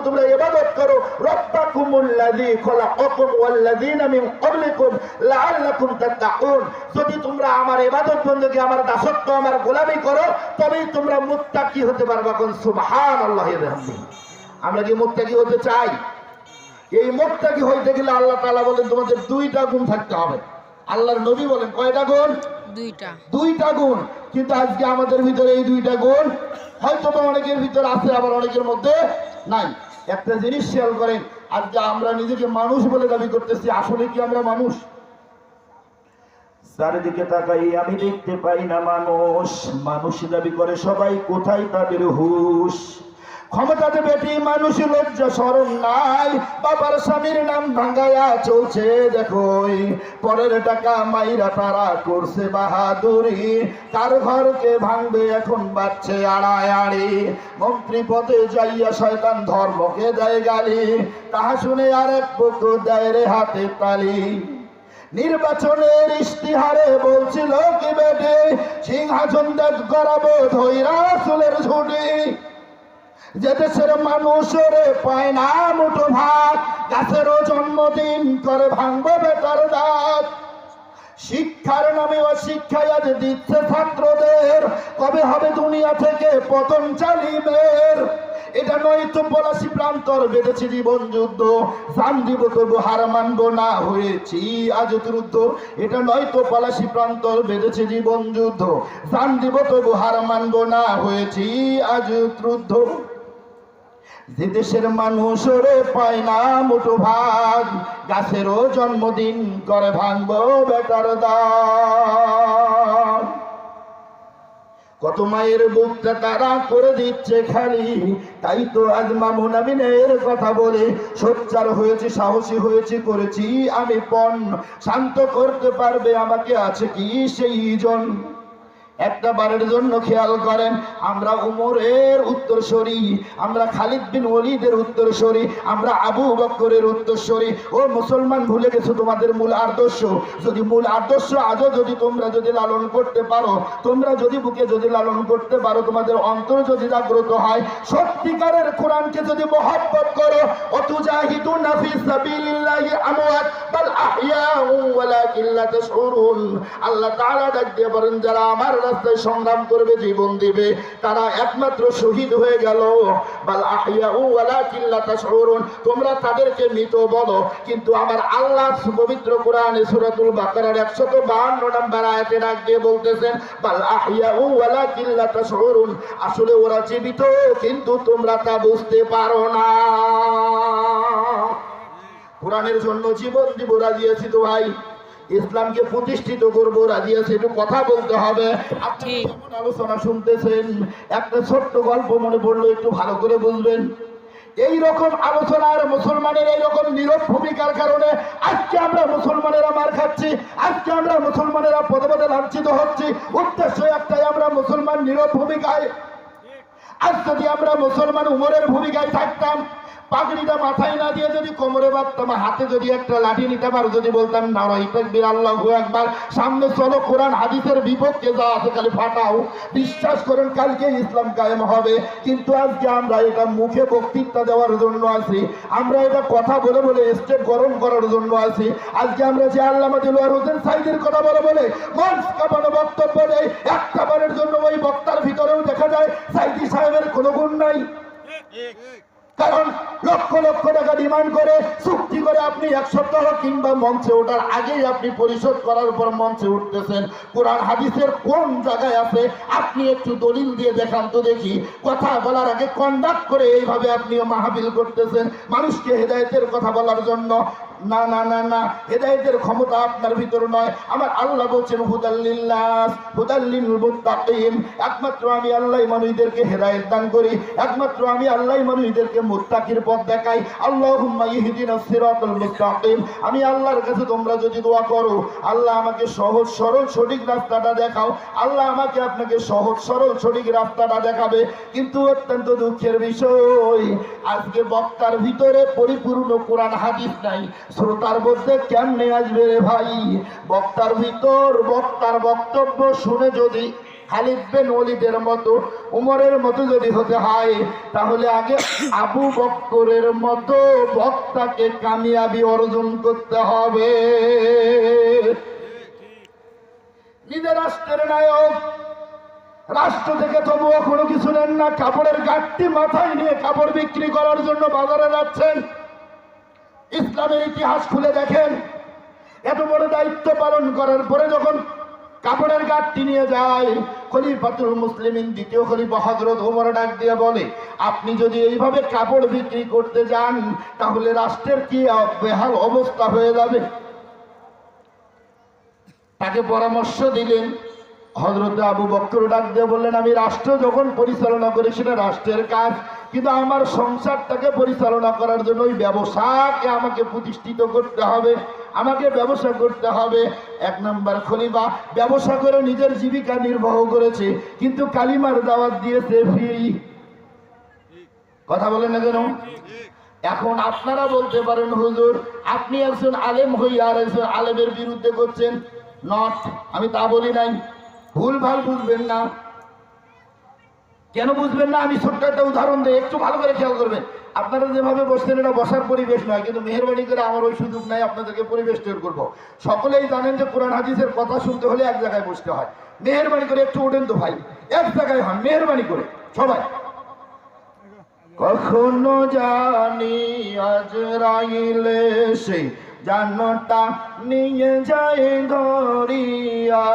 তোমরা ইবাদত করো রব্বাকুমুল্লাযী খলাকাকুম ওয়াল্লাযীনা মিন ক্বাবলিকুম লাআল্লাকুম তাত্তাকুন। যদি তোমরা আমার ইবাদত বندگی, আমার দাসত্ব, আমার গোলামি করো, তবেই তোমরা মুত্তাকি হতে পারবে। কোন সুবহানাল্লাহি ওয়া বিহামদিহি। আমরা কি মুত্তাকি হতে চাই? এই মুত্তাকি হইতে গেলে আল্লাহ তাআলা বলেন তোমাদের দুইটা গুণ থাকতে হবে। আল্লাহর নবী বলেন কয়টা গুণ? দুইটা গুণ। কিন্তু আজকে আমাদের ভিতরে এই দুইটা গুণ হয়তো অনেকের ভিতরে আছে, আবার অনেকের মধ্যে নাই। একটা জিনিস খেয়াল করেন, আজকে আমরা নিজেকে মানুষ বলে দাবি করতেছি, আসলে কি আমরা মানুষ? চারিদিকে তাকাই আমি দেখতে পাই না মানুষ। মানুষ দাবি করে সবাই, কোথায় তাদের হুঁশ? ক্ষমতাতে বেটি মানুষ লজ্জা শরম নাই, বাবার স্বামীর নাম ভাঙ্গায়া চলছে দেখোই, পরের টাকা মাইরা তারা করছে বাহাদুরি, কার ঘরকে ভাঙবে এখন বাচ্চে আড়াআড়ি, মন্ত্রী পদে যাইয়া শয়তান ধর্মকে দেয় গালি, তাহা শুনে আরেক পক্ষ দেয় রে হাতে তালি। নির্বাচনের ইশতিহারে বলছিল কি বেটে সিংহাসন ত্যাগ করাবো ধৈরা চুলের ঝুটি, যে দেশের মানুষের পায় না মুঠো ভাত, গাছেরও জন্মদিন করে ভাঙবো বেটার দাঁত। শিক্ষার নামে অশিক্ষায় আজ দিচ্ছে ছাত্রদের, কবে হবে দুনিয়া থেকে পতন জালিমের? এটা নয় তো পলাশি প্রান্তর বেঁধেছি জীবন যুদ্ধ, জান দিব তবু হার মানবো না, হয়েছি আজ ক্রুদ্ধ। এটা নয় তো পলাশি প্রান্তর বেঁধেছি জীবন যুদ্ধ, জান দিব তবু হার মানবো না, হয়েছি আজ ক্রুদ্ধ। যে দেশের মানুষরে পায় না মুঠো ভাত, গাছেরও জন্মদিন করে ভাঙবো বেটার দাঁত। কত মায়ের বুকটা তারা করে দিচ্ছে খালি, তাই তো আজ মামুন আমিনের কথা বলে সোচ্চার হয়েছি, সাহসী হয়েছি, করেছি আমি পণ, শান্ত করতে পারবে আমাকে আছে কি সেই জন? একটা বারের জন্য খেয়াল করেন, আমরা উমরের উত্তরসূরি, আমরা খালিদ বিন ওয়ালিদের উত্তরসূরি, আমরা আবু বকরের উত্তরসূরি। ও মুসলমান, ভুলে গেছো তোমাদের মূল আদর্শ? যদি মূল আদর্শ আজও যদি তোমরা যদি লালন করতে পারো, তোমরা যদি বুকে যদি লালন করতে পারো, তোমাদের অন্তর যদি জাগ্রত হয়, সত্যিকারের কোরআনকে যদি মহব্বত করো, অতুজাহিদুনা ফি সাবিলিল্লাহি আমওয়াত বাল আহইয়াউ ওয়ালাকিন লা তাশউরুন। আল্লাহ তাআলা ডাক দিয়ে বলেন, যারা আমার রাস্তায় সংগ্রাম করবে, জীবন দিবে, তারা একমাত্র শহীদ হয়ে গেল। বাল আহইয়াউ ওয়ালাকিন লা তাশউরুন। তোমরা তাদেরকে মৃত বলো, কিন্তু আমার আল্লাহ পবিত্র কোরআনে সূরাতুল বাকারার 152 নম্বর আয়াতে ডাক দিয়ে বলতেছেন, বাল আহইয়াউ ওয়ালাকিন লা তাশউরুন। আসলে ওরা জীবিত, কিন্তু তোমরা তা বুঝতে পারো না। কোরআনের জন্য জীবন দিব, রাজি আছি তো ভাই? ইসলামকে প্রতিষ্ঠিত করবো, রাজি আছে? একটু কথা বলতে হবে। আপনি কেমন আলোচনা শুনতেছেন? একটা ছোট্ট গল্প মনে পড়লো, একটু ভালো করে বুঝবেন। এই রকম আলোচনার মুসলমানের এইরকম নীরব ভূমিকার কারণে আজকে আমরা মুসলমানেরা মার খাচ্ছি, আজকে আমরা মুসলমানেরা পদে পদে লাঞ্ছিত হচ্ছি। উদ্দেশ্য একটাই, আমরা মুসলমান নীরব ভূমিকায়। আজ যদি আমরা মুসলমান উমরের ভূমিকায় থাকতাম, পাগড়িটা মাথায় না দিয়ে যদি কোমরে বাঁধতাম, হাতে যদি একটা লাঠি নিতে পারো, যদি বলতাম নারায়ে তাকবীর আল্লাহু আকবার, সামনে চলো, কোরআন হাদিসের বিপক্ষে যা আছে খালি ফাটাও, বিশ্বাস করেন কালকে ইসলাম কায়েম হবে। কিন্তু আজকে আমরা এটা মুখে বক্তৃতা দেওয়ার জন্য আছি, আমরা এটা কথা বলে বলে স্টেট গরম করার জন্য আছি। আজকে আমরা যে আল্লামা দিলওয়ার হোসেন সাইদির কথা বলে বলে মঞ্চ কাঁপানো বক্তব্য দেয়, একটা বারের জন্য ওই বক্তার ভিতরেও দেখা যায় সাইদি সাহেবের কোনো গুণ নাই। কারণ লক্ষ লক্ষ টাকা ডিমান্ড করে, চুক্তি করে আপনি এক সপ্তাহ কিংবা মঞ্চে ওঠার আগেই আপনি পরিশোধ করার পর মঞ্চে উঠতেছেন। কোরআন হাদিসের কোন জায়গায় আছে আপনি একটু দলিল দিয়ে দেখান তো দেখি। কথা বলার আগে কন্ডাক্ট করে এইভাবে আপনিও মাহফিল করতেছেন মানুষকে হেদায়েতের কথা বলার জন্য। না না না না, হেদায়েতের ক্ষমতা আপনার ভিতরে নয়। আমার আল্লাহ বলছেন হুদাল্লিল্লাস হুদাল্লিল মুত্তাকিন, একমাত্র আমি আল্লাহই মানুষদেরকে হেদায়েত দান করি, একমাত্র আমি আল্লাহই মানুষদেরকে মুত্তাকির পথ দেখাই। আল্লাহুম্মা ইহদিনাস সিরাতাল মুস্তাকিম। আমি আল্লাহর কাছে তোমরা যদি দোয়া করো, আল্লাহ আমাকে সহজ সরল সঠিক রাস্তাটা দেখাও, আল্লাহ আমাকে আপনাকে সহজ সরল সঠিক রাস্তাটা দেখাবে। কিন্তু অত্যন্ত দুঃখের বিষয়, আজকে বক্তার ভিতরে পরিপূর্ণ কোরআন হাদিস নাই, শ্রোতার মধ্যে কেমনে আসবে রে ভাই? বক্তার ভিতর বক্তার বক্তব্য শুনে যদি খালিদ বিন ওয়ালিদের মতো, উমরের মতো যদি হতে হয়, তাহলে আগে আবু বকরের মতো বক্তাকে কামিয়াবি অর্জন করতে হবে। নিজের রাষ্ট্রের নায়ক, রাষ্ট্র থেকে তবুও কোনো কিছু নেন না, কাপড়ের গাঁটটি মাথায় নিয়ে কাপড় বিক্রি করার জন্য বাজারে যাচ্ছেন। ইসলামের ইতিহাস খুলে দেখেন, এত বড় দায়িত্ব পালন করার পরে যখন কাপড়ের গাঁটটি নিয়ে যায়, খলিফাতুল মুসলিমিন দ্বিতীয় খলিফা হযরত ওমর ডাক দিয়ে বলে, আপনি যদি এইভাবে কাপড় বিক্রি করতে যান তাহলে রাষ্ট্রের কি বেহাল অবস্থা হয়ে যাবে। তাকে পরামর্শ দিলেন। হযরত আবু বকর ডাক দিয়ে বললেন, আমি রাষ্ট্র যখন পরিচালনা করি সেটা রাষ্ট্রের কাজ, কিন্তু আমার সংসারটাকে পরিচালনা করার জন্য ওই ব্যবসাকে আমাকে প্রতিষ্ঠিত করতে হবে, আমাকে ব্যবসা করতে হবে। এক নাম্বার খলিফা ব্যবসা করে নিজের জীবিকা নির্বাহ করেছে, কিন্তু কালিমার দাওয়াত দিয়েছে ফ্রি। কথা বলেন না কেন? এখন আপনারা বলতে পারেন, হুজুর আপনি একজন আলেম হই আর একজন আলেমের বিরুদ্ধে করছেন। নট, আমি তা বলি নাই, ভুল ভাল বুঝবেন না। কেন বুঝবেন না? আমি ছোট্ট একটা উদাহরণ দিই, একটু ভালো করে খেয়াল করবেন। আপনারা যেভাবে বসছেন এটা বসার পরিবেশ নয়, কিন্তু মেহেরবানি করে আমার ওই সুযোগ নাই আপনাদেরকে পরিবেশ তৈরি করবো। সকলেই জানেন যে কোরআন হাদিসের কথা শুনতে হলে এক জায়গায় বসতে হয়। মেহেরবানি করে একটু ওঠেন তো ভাই, এক জায়গায় হন, মেহেরবানি করে সবাই। কখনো জানি আজরাইল এসে জান্নাতটা নিয়ে যায় ধরিয়া,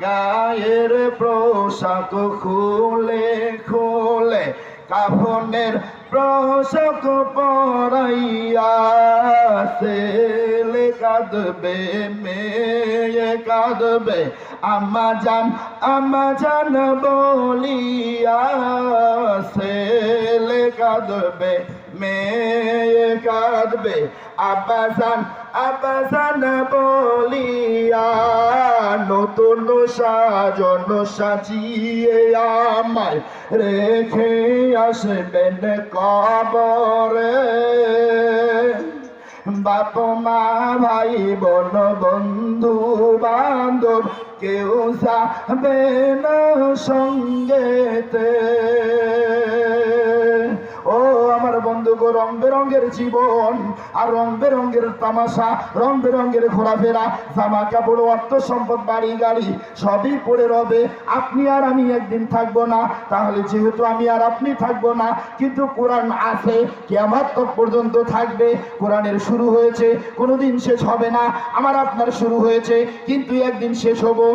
গায়ের পোশাক খুলে খুলে কাফনের পোশাক পরাইয়া, ছেলে কাঁদবে মেয়ে কাঁদবে আমা জান বলিয়া, ছেলে কাঁদবে মেয়ে কাঁদবে আব্বা জান বলিয়া, নতুন সাজন সাজিয়ে আমায় রেখে আসবেন কবরে, বাপ মা ভাই বোন বন্ধু বান্ধব কেউ যাবে না সঙ্গেতে। ও আমার বন্ধুগো, রং বেরঙ্গের জীবন আর রং বেরঙ্গের তামাশা, রং বেরঙ্গের ঘোরাফেরা, জামা কাপড় অর্থ সম্পদ বাড়ি গাড়ি সবই পড়ে রবে। আপনি আর আমি একদিন থাকবো না, তাহলে যেহেতু আমি আর আপনি থাকবো না, কিন্তু কোরআন আছে, কিয়ামত পর্যন্ত থাকবে। কোরআনের শুরু হয়েছে, কোনোদিন শেষ হবে না। আমার আপনার শুরু হয়েছে, কিন্তু একদিন শেষ হবো।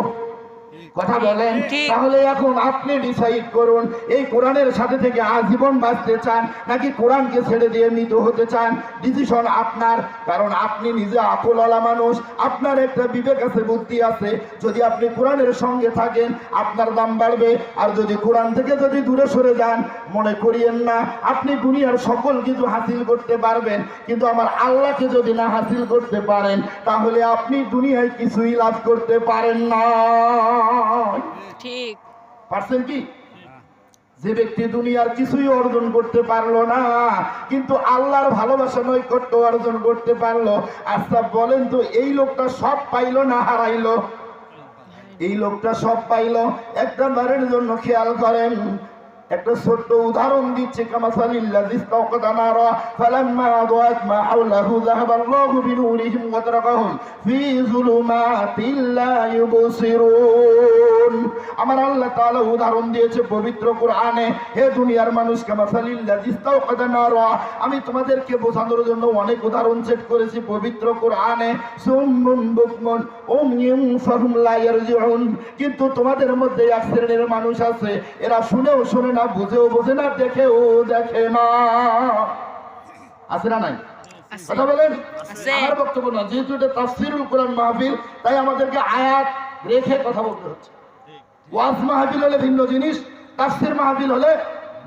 কথা বলেন? তাহলে এখন আপনি ডিসাইড করুন, এই কোরআনের সাথে থেকে আজীবন বাঁচতে চান নাকি কোরআনকে ছেড়ে দিয়ে মৃত হতে চান। ডিসিশন আপনার, কারণ আপনি নিজে আকলওয়ালা মানুষ, আপনার একটা বিবেক আছে, বুদ্ধি আছে। যদি আপনি কোরআনের সঙ্গে থাকেন আপনার দাম বাড়বে, আর যদি কোরআন থেকে যদি দূরে সরে যান, মনে করিয়েন না আপনি দুনিয়ার সকল কিছু হাসিল করতে পারবেন, কিন্তু আমার আল্লাহকে যদি না হাসিল করতে পারেন তাহলে আপনি দুনিয়ায় কিছুই লাভ করতে পারেন না। ঠিক পারছেন কি? যে ব্যক্তি দুনিয়ার কিছুই অর্জন করতে পারলো না, কিন্তু আল্লাহর ভালোবাসা নৈকট্য অর্জন করতে পারলো, আচ্ছা বলেন তো এই লোকটা সব পাইলো না হারাইলো? এই লোকটা সব পাইলো। একটা বারের জন্য খেয়াল করেন, একটা ছোট্ট উদাহরণ দিচ্ছে। কামাসালিল্লাযী ইসতাওকাদা নারা ফালাম্মা আদাআত মা হাওলাহু যাহাবাল্লাহু বিনুরিহিম ওয়া তারাকাহুম ফী যুলুমাতিন লা ইউবসিরুন। আমার আল্লাহ তাআলা উদাহরণ দিয়েছে পবিত্র কোরআনে। হে দুনিয়ার মানুষ, কামাসালিল্লাযী ইসতাওকাদা নারা, আমি তোমাদেরকে বোঝানোর জন্য অনেক উদাহরণ সেট করেছি পবিত্র কোরআনে। সুম্মুন বুকমুন উময়ুন ফাহুম লা ইয়ারজিউন, কিন্তু তোমাদের মধ্যে এক শ্রেণীর মানুষ আছে, এরা শুনেও শোনে না, বুঝেও বোঝে না, দেখেও দেখে না। আছে না নাই? কথা বলেন। আমার বক্তব্য না, যেহেতু এটা তাফসীরুল কোরআন মাহফিল, তাই আমাদেরকে আয়াত রেখে কথা বলতে হচ্ছে। ওয়াজ মাহফিল হলে ভিন্ন জিনিস, তাফসীর মাহফিল হলে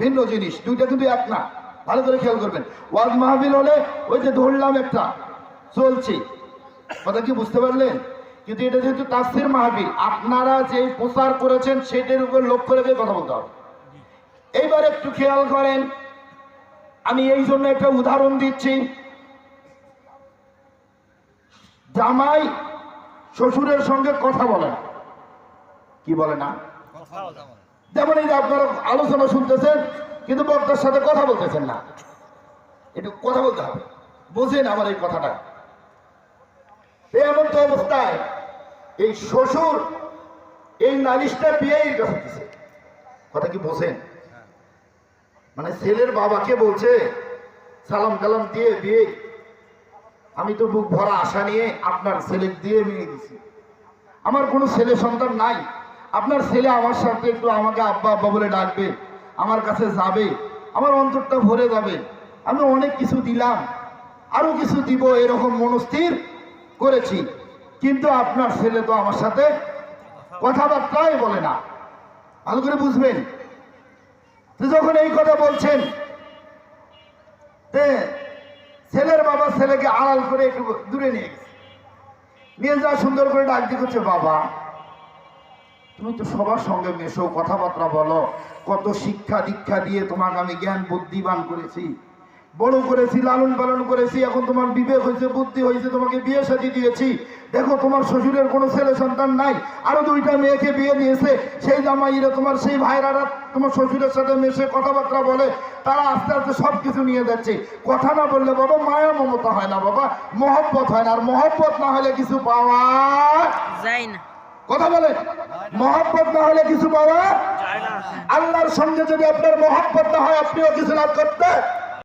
ভিন্ন জিনিস, দুইটা কিন্তু এক না। ভালো করে খেয়াল করবেন। ওয়াজ মাহফিল হলে ওই যে ধরলাম একটা চলছে, কথা কি বুঝতে পারলেন? কিন্তু এটা যেহেতু তাফসীর মাহফিল, আপনারা যে প্রচার করেছেন সেটার উপর লক্ষ্য রেখে কথা বলতে হবে। এইবার একটু খেয়াল করেন, আমি এই জন্য একটা উদাহরণ দিচ্ছি। জামাই শ্বশুরের সঙ্গে কথা বলে না, কি বলে না? যেমন এই যে আপনারা আলোচনা শুনতেছেন কিন্তু বক্তার সাথে কথা বলতেছেন না, একটু কথা বলতে হবে, বুঝেন আমার এই কথাটা। এমন তো অবস্থায় এই শ্বশুর এই নালিশটা বিয়ের কাছে দিছে, কথা কি বোঝেন? মানে ছেলের বাবাকে বলছে সালাম কালাম দিয়ে বিয়ে, আমি তো বুক ভরা আশা নিয়ে আপনার ছেলে দিয়ে বিয়ে দিছি, আমার কোনো ছেলে সন্তান নাই, আপনার ছেলে আমার সাথে একটু আমাকে আব্বা আব্বা বলে ডাকবে, আমার কাছে যাবে, আমার অন্তরটা ভরে যাবে, আমি অনেক কিছু দিলাম, আরো কিছু দিব, এরকম মনস্থির করেছি, কিন্তু আপনার ছেলে তো আমার সাথে কথাবার্তাই বলে না। ভালো করে বুঝবেন, তো যখন এই কথা বলছেন ছেলের বাবা ছেলেকে আড়াল করে একটু দূরে নিয়ে গেছে, নিয়ে যা সুন্দর করে ডাক দিয়ে করছে, বাবা তুমি তো সবার সঙ্গে মেশো, কথাবার্তা বলো, কত শিক্ষা দীক্ষা দিয়ে তোমাকে আমি জ্ঞান বুদ্ধিবান করেছি, বড় করেছি, লালন পালন করেছি, এখন তোমার বিবেক হয়েছে, বুদ্ধি হয়েছে, তোমাকে বিয়ে শাদী দিয়েছি, দেখো তোমার শ্বশুরের কোনো ছেলে সন্তান নাই, আরো 2টা মেয়েকে বিয়ে দিয়েছে, সেই জামাইরা তোমার সেই ভাইরা তোমার শ্বশুরের সাথে মেশে কথাবার্তা বলে, তারা আস্তে আস্তে সব কিছু নিয়ে যাচ্ছে, কথা না বললে বাবা মায়া মমতা হয় না, বাবা মহব্বত হয় না, আর মহব্বত না হলে কিছু পাওয়া যায় না, কথা বলে, মহব্বত না হলে কিছু পাওয়া, আল্লাহর সঙ্গে যদি আপনার মহব্বত না হয় আপনিও কিছু লাভ করতে